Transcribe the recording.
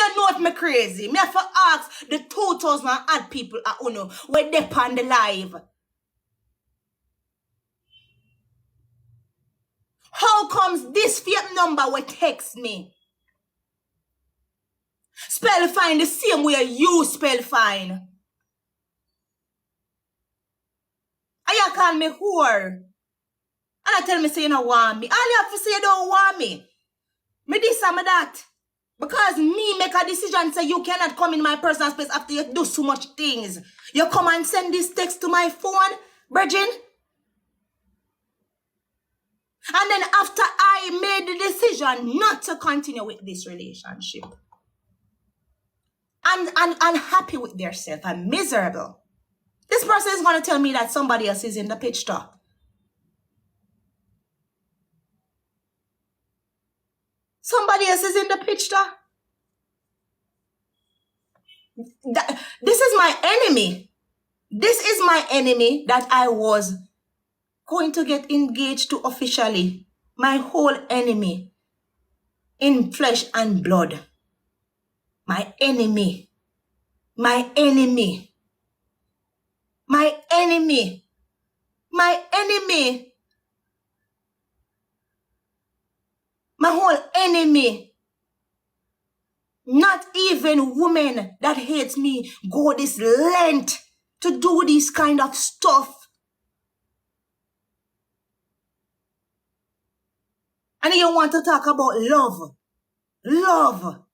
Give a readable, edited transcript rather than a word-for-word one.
you know if me crazy. Me have to ask the 2,000 odd people at Uno where they on the live. How comes this fake number will text me? Spell fine the same way you spell fine. And you call me whore. And I tell me say you don't want me. All you have to say you don't want me. Me this and me that. Because me make a decision say you cannot come in my personal space after you do so much things. You come and send this text to my phone, Virgin. And then after I made the decision not to continue with this relationship. And unhappy with themselves and miserable. This person is going to tell me that somebody else is in the picture. Somebody else is in the picture. This is my enemy. This is my enemy that I was going to get engaged to officially. My whole enemy. In flesh and blood. My enemy. My enemy. My enemy. My enemy. My whole enemy. Not even women that hate me go this length to do this kind of stuff. And you want to talk about love. Love.